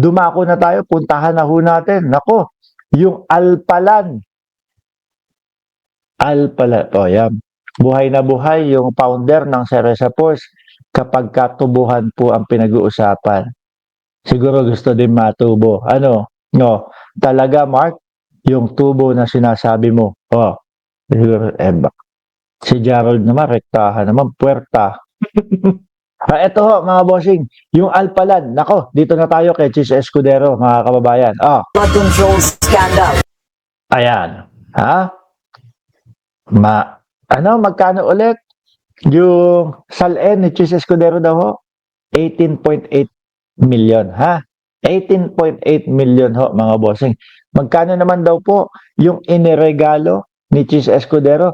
dumako na tayo, puntahan na ho natin. Nako, yung Alpalan. Alpalan, o yan. Buhay na buhay yung founder ng Cereza Force kapag katubuhan po ang pinag-uusapan. Siguro gusto din matubo. Ano? No, talaga Mark, yung tubo na sinasabi mo. Oh, siguro, si Gerald naman, rektahan naman, puwerta. Eto ho, mga bossing, yung Alpalan, nako, dito na tayo kay Chis Escudero, mga kababayan. Flood control scandal. Ayan. Ha? Magkano ulit? Yung SALN ni Chis Escudero daw ho? 18.8 million, ha? 18.8 million ho, mga bossing. Magkano naman daw po yung iniregalo ni Chis Escudero?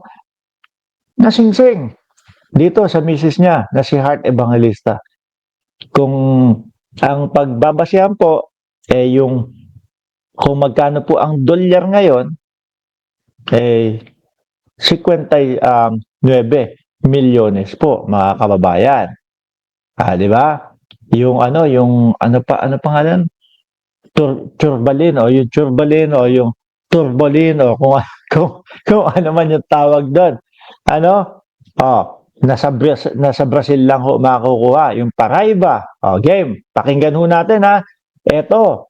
Nasingsing. Dito sa misis niya na si Heart Evangelista. Kung ang pagbabasihan po, yung kung magkano po ang dolyar ngayon, 59 milyones po, mga kababayan. Di ba? Yung ano pangalan? Turbalin o yung turbalin o yung turbolin o kung ano man yung tawag doon. Nasa Brazil lang ho makukuha yung Paraiba. Game. Pakinggan ho natin ha. Eto,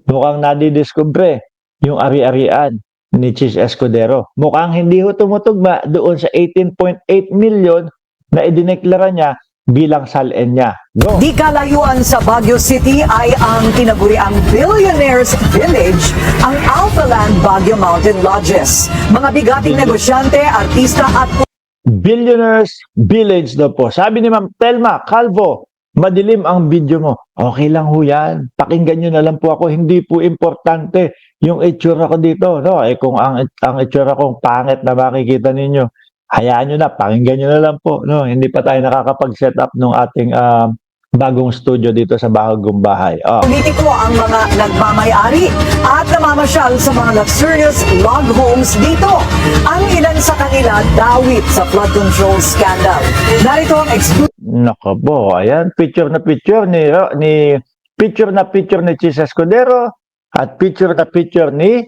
mukhang nadidiskubre yung ari-arian ni Chis Escudero. Mukhang hindi ho tumutugma doon sa 18.8 million na idineklara niya bilang SALN niya. Go! Di kalayuan sa Baguio City ay ang tinaguriang Billionaires Village, ang Alphaland Baguio Mountain Lodges. Mga bigating negosyante, artista at Billionaires Village daw po. Sabi ni Ma'am Telma Calvo, madilim ang video mo. Okay lang ho yan. Pakinggan nyo na lang po ako. Hindi po importante yung itsura ko dito. No? Kung ang itsura kong pangit na makikita ninyo, hayaan nyo na. Pakinggan nyo na lang po. No? Hindi pa tayo nakakapag-set up ng ating bagong studio dito sa bagong bahay. politiko ang mga nagmamayari at namamasyal sa mga luxurious log homes dito. Ang ilan sa kanila dawit sa flood control scandal. Narito ang Nako po, ayan, picture na picture ni Chis Escudero at picture na picture ni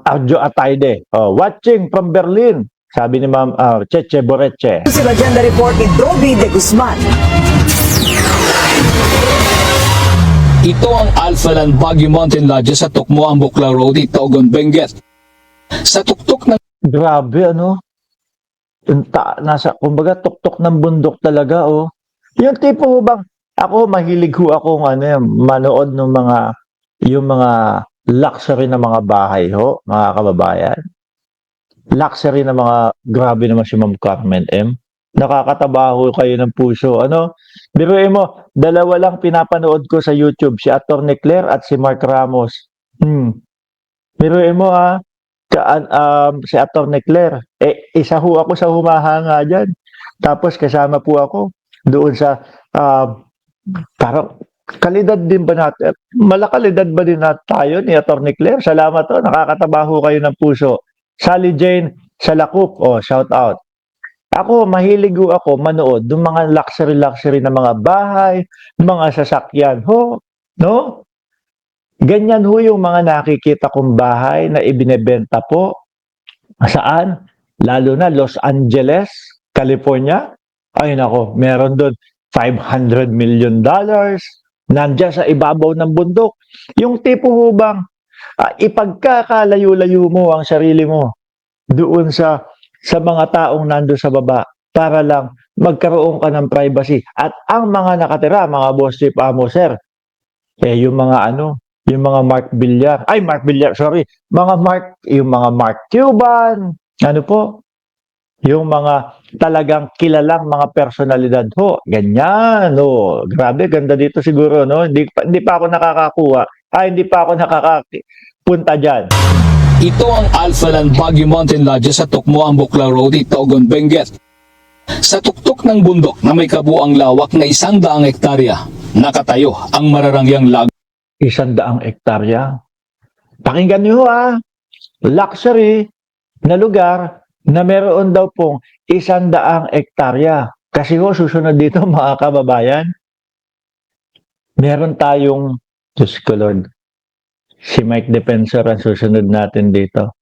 Arjo Atayde. Watching from Berlin, sabi ni Ma'am Cheche Boreche. Si Agenda Report ni Dobby De Guzman. Ito ang Alphaland Baguio Mountain Lodge sa Tukmoang Bukla Road, Itogon, Benguet. Sa tuktok ng... Grabe, kumbaga, tuktok ng bundok talaga, Yung tipo bang, ako, mahilig ho akong, manood ng yung mga luxury na mga bahay ho, mga kababayan. Luxury na grabe naman si Ma'am Carmen M. Nakakatabaho kayo ng puso. Biruin mo, dalawa lang pinapanood ko sa YouTube, si Atty. Claire at si Mark Ramos. Biruin mo si Atty. Claire, isa ho ako sa humahanga dyan. Tapos kasama po ako doon sa, parang, kalidad din ba natin? Malakalidad ba din tayo ni Atty. Claire? Salamat nakakatabaho kayo ng puso. Sally Jane Salakup, shout out. Ako, mahilig ako manood ng mga luxury na mga bahay, mga sasakyan ho, no? Ganyan ho yung mga nakikita kong bahay na ibinebenta po. Saan? Lalo na Los Angeles, California. Ay nako, meron doon $500 million. Nandiyan sa ibabaw ng bundok. Yung tipo ho bang ipagkakalayo-layo mo ang sarili mo doon sa mga taong nando sa baba para lang magkaroon ka ng privacy. At ang mga nakatira, mga boss chief amo sir, yung mga yung mga yung mga Mark Cuban, yung mga talagang kilalang mga personalidad ho. Ganyan, grabe, ganda dito siguro, Hindi pa ako nakakakuha. Hindi pa ako nakakapunta dyan. Ito ang Alphaland Baguio Mountain Lodge sa Tukmoang Bukla Road, Itogon, Benguet. Sa tuktok ng bundok na may kabuang lawak na 100 hektarya, nakatayo ang mararangyang lago. 100 hektarya? Pakinggan niyo luxury na lugar na meron daw pong 100 hektarya. Kasi susunod dito mga kababayan, meron tayong Diyos ko Lord. Si Mike Defensor ang susunod natin dito.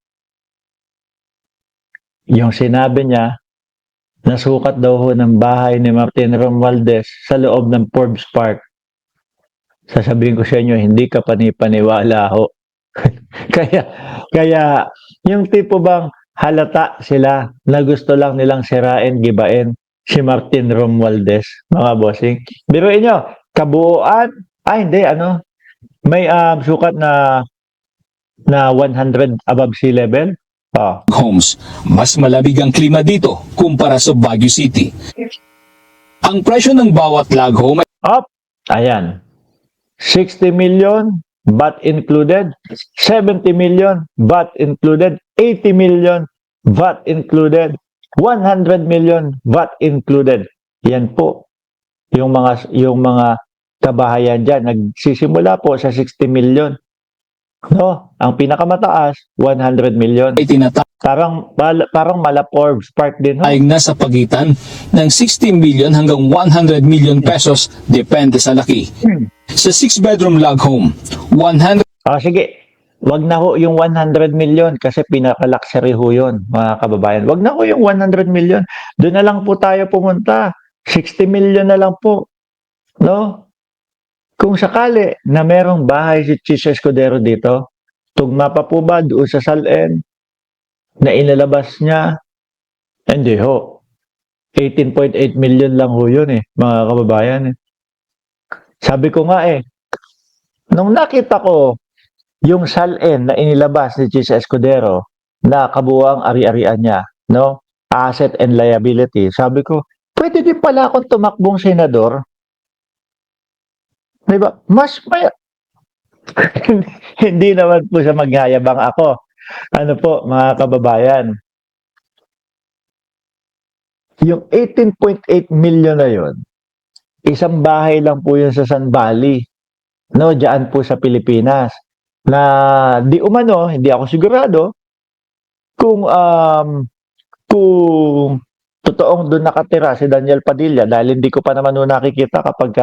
Yung sinabi niya, nasukat daw ho ng bahay ni Martin Romualdez sa loob ng Forbes Park. Sasabihin ko sa inyo, hindi ka panipaniwala ho. kaya, yung tipo bang halata sila na gusto lang nilang sirain, gibain si Martin Romualdez, mga bossing. Biruin nyo, kabuuan, hindi, may sukat na 100 above sea level. Homes, mas malamig ang klima dito kumpara sa Baguio City. Ang presyo ng bawat log home Ayan. 60 million, VAT included. 70 million, VAT included. 80 million, VAT included. 100 million, VAT included. Yan po. Yung mga kabahayan dyan, nagsisimula po sa 60 million. No? Ang pinakamataas, 100 million. ay tinatayang Parang mala Forbes Park din. Ho? nasa pagitan ng 60 million hanggang 100 million pesos depende sa laki. Sa 6-bedroom log home, 100 Sige. Wag na ho yung 100 million kasi pinaka-luxury ho yun, mga kababayan. Wag na ho yung 100 million. Doon na lang po tayo pumunta. 60 million na lang po. No? Kung sakali na merong bahay si Chis Escudero dito, tugma pa po ba doon sa Salen na inilabas niya? Hindi ho. 18.8 million lang ho yun mga kababayan. Sabi ko nga nung nakita ko yung Salen na inilabas ni Chis Escudero na kabuuang ari-arian niya, no? Asset and liability. Sabi ko, pwede din pala akong tumakbong senador. Diba? Mas may... Hindi naman po sa maghayabang ako. Ano po, mga kababayan? Yung 18.8 million na yun, isang bahay lang po yun sa San Valley. No, diyan po sa Pilipinas. Na di umano, hindi ako sigurado kung totoong doon nakatira si Daniel Padilla dahil hindi ko pa naman noon nakikita kapag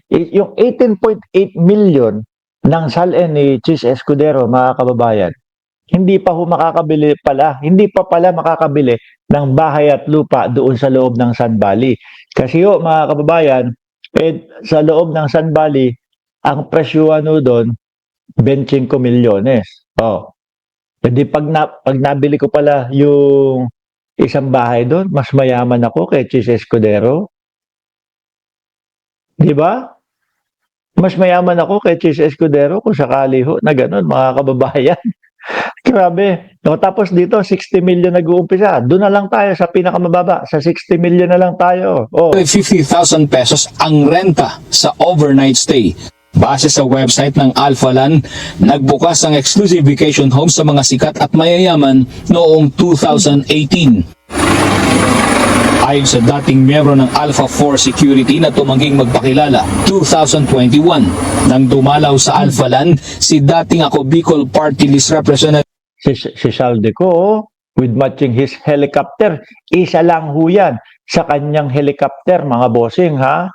yung 18.8 million ng Salen ni Chis Escudero, mga kababayan, hindi pa makakabili ng bahay at lupa doon sa loob ng San Valley. Kasi mga kababayan, sa loob ng San Valley, ang presyo doon, 25 milyones. Hindi pag nabili ko pala yung isang bahay doon, mas mayaman ako kay Chis Escudero. Di ba? Mas mayaman ako kay Chis Escudero kung sakali ho na ganun, mga kababayan. Grabe. Tapos dito, 60 million nag-uumpisa. Doon na lang tayo sa pinakamababa. Sa 60 million na lang tayo. 50,000 pesos ang renta sa overnight stay. Base sa website ng Alphaland, nagbukas ang exclusive vacation home sa mga sikat at mayayaman noong 2018. Ayon sa dating miyembro ng Alpha 4 Security na tumangging magpakilala, 2021, nang dumalaw sa Alphaland, si dating ako Bicol Party List Representative Si Saldico, with matching his helicopter, isa lang ho yan sa kanyang helicopter, mga bossing, ha?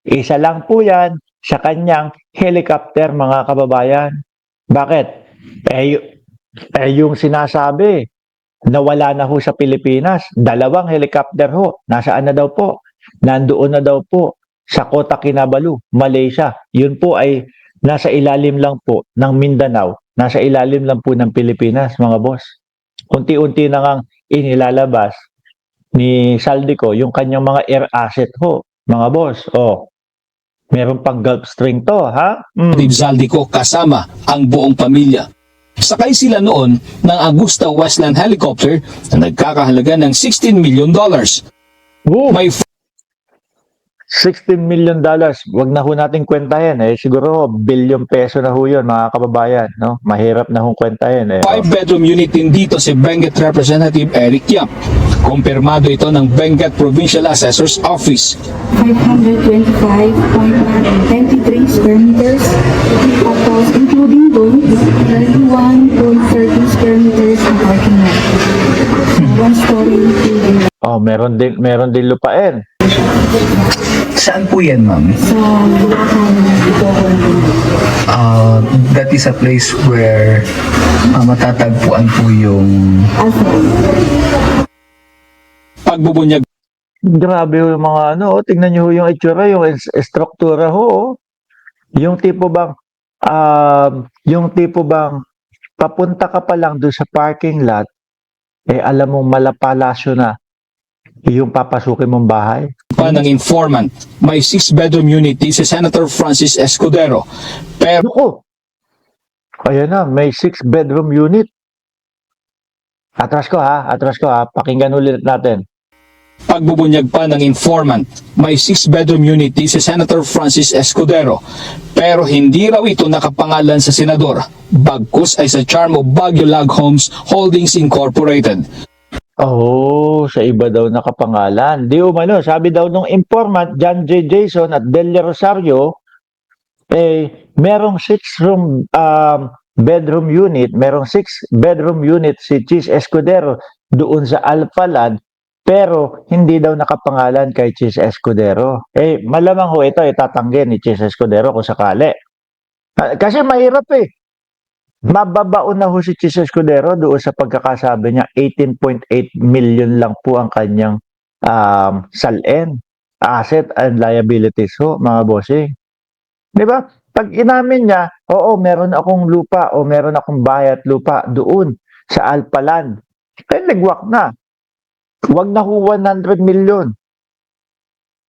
Isa lang po yan sa kanyang helicopter, mga kababayan. Bakit? Yung sinasabi, nawala na ho sa Pilipinas. 2 helicopter ho. Nasaan na daw po? Nandoon na daw po sa Kota Kinabalu, Malaysia. Yun po ay nasa ilalim lang po ng Mindanao. Nasa ilalim lang po ng Pilipinas, mga boss. Unti-unti na ngang inilalabas ni Saldico yung kanyang mga air asset ho, mga boss. Meron pang Gulfstream to, ha? Saldico kasama ang buong pamilya. Sakay sila noon ng Augusta Westland helicopter na nagkakahalaga ng $16 million. May 16 million dollars. Wag na ho natin kwentahin. Siguro billion peso na ho yun, mga kababayan. No? Mahirap na hong kwentahin. 5-bedroom unit din dito si Benguet Representative Eric Yap. Kumpirmado ito ng Benguet Provincial Assessor's Office. 525.23 square meters. Tapos, including doon, 31.30 square meters ang parking lot. One story building. Meron din lupain. siya. Saan po yan, ma'am? Sa Bulacan, Itogon. That is a place where matatagpuan po yung Alpha. Pagbubunyag Grabe ho yung mga ano, tingnan niyo ho yung itsura, yung struktura ho. Oh. Yung tipo bang papunta ka pa lang doon sa parking lot, alam mong malapalasyo na yung papasukin mong bahay. pa ng informant, may 6-bedroom unit din si Senator Francis Escudero. Pero Naku! Ayan na, may 6-bedroom unit. Atras ko ha, pakinggan ulit natin. pagbubunyag pa ng informant, may 6-bedroom unit din si Senator Francis Escudero. Pero hindi raw ito nakapangalan sa senador, bagkus ay sa Charmo Baguio Log Homes Holdings Incorporated. Oh, sa iba daw nakapangalan. Di umano, sabi daw nung informant, John J. Jason at Delia Rosario, merong 6-bedroom unit si Chis Escudero doon sa Alphalad, pero hindi daw nakapangalan kay Chis Escudero. Malamang ho ito itatanggi ni Chis Escudero kung sakali. Kasi mahirap Mababaon na ho si Chis Escudero doon sa pagkakasabi niya, 18.8 million lang po ang kanyang salin, asset and liabilities ho, mga bossing. Di ba? Pag inamin niya, oo, meron akong lupa o meron akong bahay at lupa doon sa Alpaland. Nagwak na. Huwag na ho 100 million.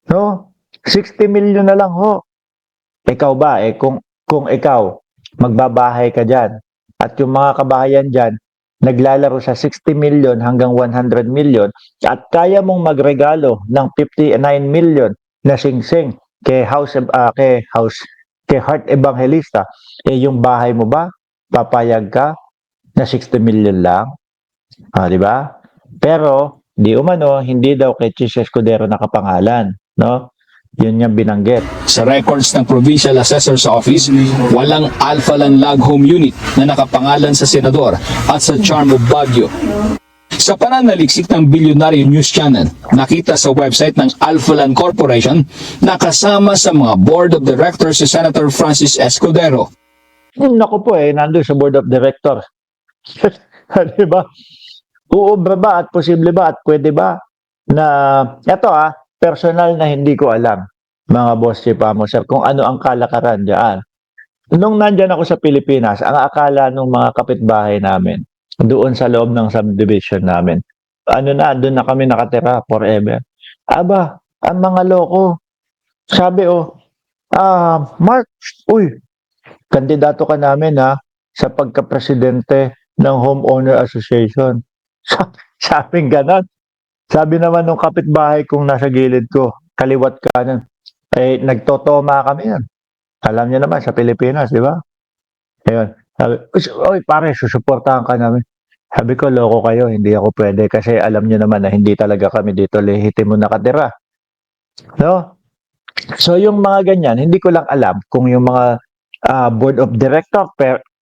No? 60 million na lang ho. Ikaw ba, kung ikaw, magbabahay ka dyan, at yung mga kabahayan dyan, naglalaro sa 60 million hanggang 100 million, at kaya mong magregalo ng 59 million na sing-sing kay Heart Evangelista, yung bahay mo ba, papayag ka na 60 million lang? Di ba? Pero, di umano, hindi daw kay Chis Escudero nakapangalan, no? Yun yung binanggit. Sa records ng Provincial Assessor's Office, walang Alphalan Log Home Unit na nakapangalan sa senador at sa Charmo Baguio. Sa pananaliksik ng Billionaire News Channel, nakita sa website ng Alphalan Corporation na kasama sa mga board of directors si Senator Francis Escudero. Naku po nandun sa board of directors. Di ba? Uubra ba at posible ba at pwede ba na, eto personal na hindi ko alam, mga boss si Pamo sir, kung ano ang kalakaran dyan. Nung nandyan ako sa Pilipinas, ang akala ng mga kapitbahay namin, doon sa loob ng subdivision namin, doon na kami nakatira forever. Aba, ang mga loko, sabi Mark, kandidato ka namin sa pagka-presidente ng Homeowner Association. Sabing ganon. Sabi naman nung kapitbahay kong nasa gilid ko, kaliwat kanan, nagtotoma kami yan. Alam niyo naman, sa Pilipinas, di ba? Ayun. Sabi, pare, susuportahan ka namin. Sabi ko, loko kayo, hindi ako pwede kasi alam niyo naman na hindi talaga kami dito lehitimo nakatira. No? So, yung mga ganyan, hindi ko lang alam kung yung mga board of director,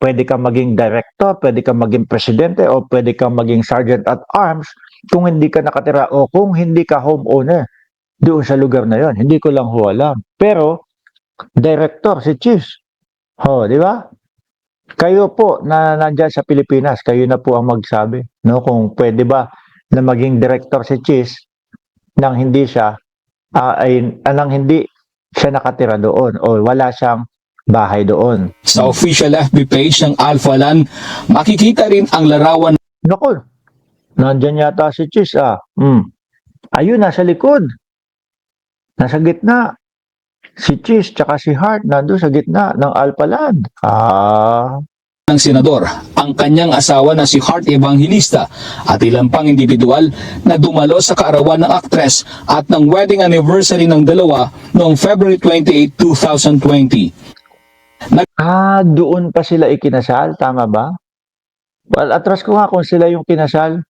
pwede kang maging director, pwede kang maging presidente, o pwede kang maging sergeant at arms kung hindi ka nakatira o kung hindi ka homeowner doon sa lugar na yon. Hindi ko lang alam. Pero, director, si Chis. Di ba? Kayo po na nandyan sa Pilipinas, kayo na po ang magsabi. No? Kung pwede ba na maging director si Chis nang hindi siya nakatira doon o wala siyang bahay doon. Sa official FB page ng Alphalan, makikita rin ang larawan Naku, nandyan yata si Chis Ayun, nasa likod. Nasa gitna. Si Chis tsaka si Heart nandun sa gitna ng Alphalad. ng senador, ang kanyang asawa na si Heart Evangelista at ilang pang individual na dumalo sa kaarawan ng aktres at ng wedding anniversary ng dalawa noong February 28, 2020. Doon pa sila ikinasal, tama ba? Well, atras ko nga kung sila yung kinasal.